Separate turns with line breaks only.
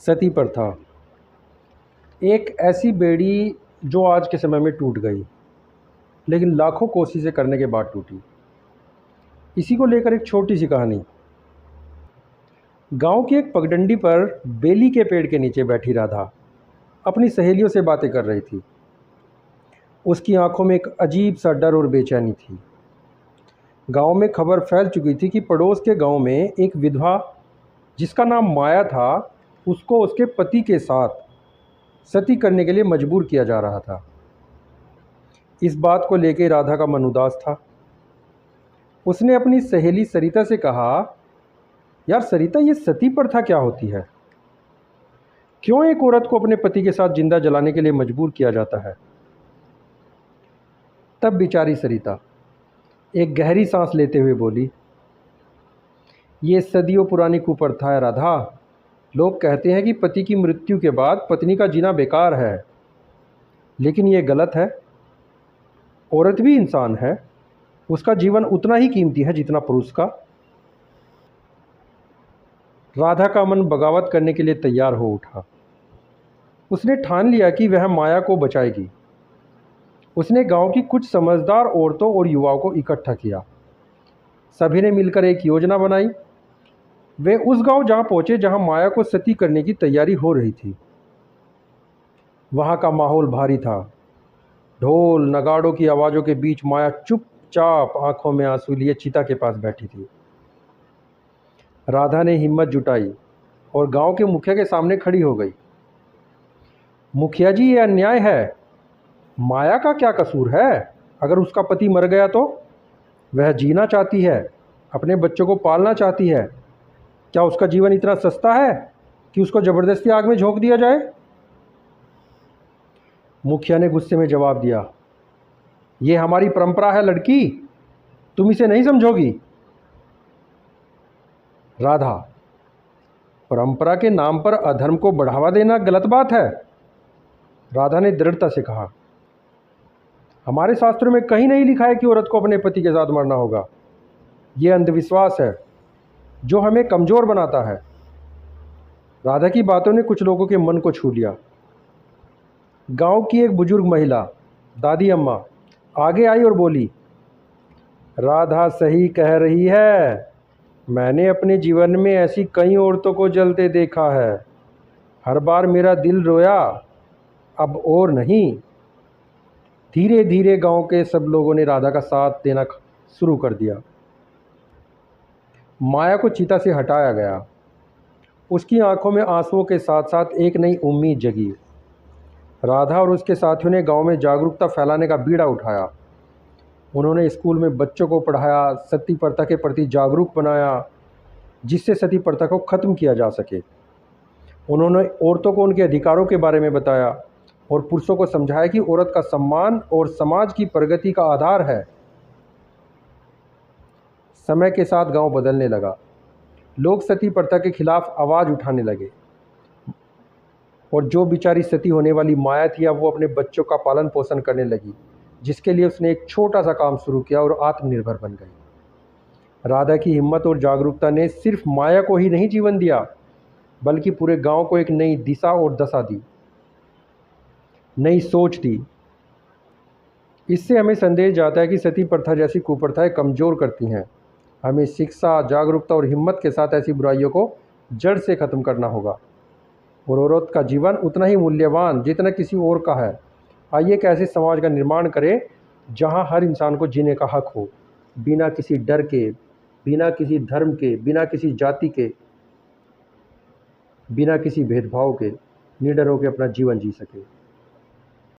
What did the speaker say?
सती प्रथा एक ऐसी बेड़ी जो आज के समय में टूट गई, लेकिन लाखों कोशिशें करने के बाद टूटी। इसी को लेकर एक छोटी सी कहानी। गांव की एक पगडंडी पर बेली के पेड़ के नीचे बैठी राधा अपनी सहेलियों से बातें कर रही थी। उसकी आंखों में एक अजीब सा डर और बेचैनी थी। गांव में खबर फैल चुकी थी कि पड़ोस के गांव में एक विधवा जिसका नाम माया था, उसको उसके पति के साथ सती करने के लिए मजबूर किया जा रहा था। इस बात को लेकर राधा का मन उदास था। उसने अपनी सहेली सरिता से कहा, यार सरिता, ये सती प्रथा क्या होती है? क्यों एक औरत को अपने पति के साथ जिंदा जलाने के लिए मजबूर किया जाता है? तब बेचारी सरिता एक गहरी सांस लेते हुए बोली, ये सदियों पुरानी कुप्रथा है राधा। लोग कहते हैं कि पति की मृत्यु के बाद पत्नी का जीना बेकार है, लेकिन ये गलत है। औरत भी इंसान है, उसका जीवन उतना ही कीमती है जितना पुरुष का। राधा का मन बगावत करने के लिए तैयार हो उठा। उसने ठान लिया कि वह माया को बचाएगी। उसने गांव की कुछ समझदार औरतों और युवाओं को इकट्ठा किया। सभी ने मिलकर एक योजना बनाई। वे उस गांव जहां पहुंचे जहां माया को सती करने की तैयारी हो रही थी। वहां का माहौल भारी था। ढोल नगाड़ों की आवाज़ों के बीच माया चुपचाप आंखों में आंसू लिए चिता के पास बैठी थी। राधा ने हिम्मत जुटाई और गांव के मुखिया के सामने खड़ी हो गई। मुखिया जी, ये अन्याय है। माया का क्या कसूर है? अगर उसका पति मर गया तो? वह जीना चाहती है, अपने बच्चों को पालना चाहती है। क्या उसका जीवन इतना सस्ता है कि उसको ज़बरदस्ती आग में झोंक दिया जाए? मुखिया ने गुस्से में जवाब दिया, ये हमारी परंपरा है लड़की, तुम इसे नहीं समझोगी। राधा, परंपरा के नाम पर अधर्म को बढ़ावा देना गलत बात है। राधा ने दृढ़ता से कहा, हमारे शास्त्रों में कहीं नहीं लिखा है कि औरत को अपने पति के साथ मरना होगा। यह अंधविश्वास है जो हमें कमज़ोर बनाता है। राधा की बातों ने कुछ लोगों के मन को छू लिया। गांव की एक बुजुर्ग महिला, दादी अम्मा, आगे आई और बोली, राधा सही कह रही है। मैंने अपने जीवन में ऐसी कई औरतों को जलते देखा है। हर बार मेरा दिल रोया, अब और नहीं। धीरे धीरे गांव के सब लोगों ने राधा का साथ देना शुरू कर दिया। माया को चिता से हटाया गया। उसकी आंखों में आंसुओं के साथ साथ एक नई उम्मीद जगी। राधा और उसके साथियों ने गांव में जागरूकता फैलाने का बीड़ा उठाया। उन्होंने स्कूल में बच्चों को पढ़ाया, सती प्रथा के प्रति जागरूक बनाया, जिससे सती प्रथा को ख़त्म किया जा सके। उन्होंने औरतों को उनके अधिकारों के बारे में बताया और पुरुषों को समझाया कि औरत का सम्मान और समाज की प्रगति का आधार है। समय के साथ गांव बदलने लगा। लोग सती प्रथा के खिलाफ आवाज़ उठाने लगे और जो बेचारी सती होने वाली माया थी, अब वो अपने बच्चों का पालन पोषण करने लगी, जिसके लिए उसने एक छोटा सा काम शुरू किया और आत्मनिर्भर बन गई। राधा की हिम्मत और जागरूकता ने सिर्फ माया को ही नहीं जीवन दिया, बल्कि पूरे गांव को एक नई दिशा और दशा दी, नई सोच दी। इससे हमें संदेश जाता है कि सती प्रथा जैसी कुप्रथाएं कमज़ोर करती हैं। हमें शिक्षा, जागरूकता और हिम्मत के साथ ऐसी बुराइयों को जड़ से ख़त्म करना होगा। और औरत का जीवन उतना ही मूल्यवान जितना किसी और का है। आइए एक ऐसे समाज का निर्माण करें जहां हर इंसान को जीने का हक हो, बिना किसी डर के, बिना किसी धर्म के, बिना किसी जाति के, बिना किसी भेदभाव के निडर होकर अपना जीवन जी सके।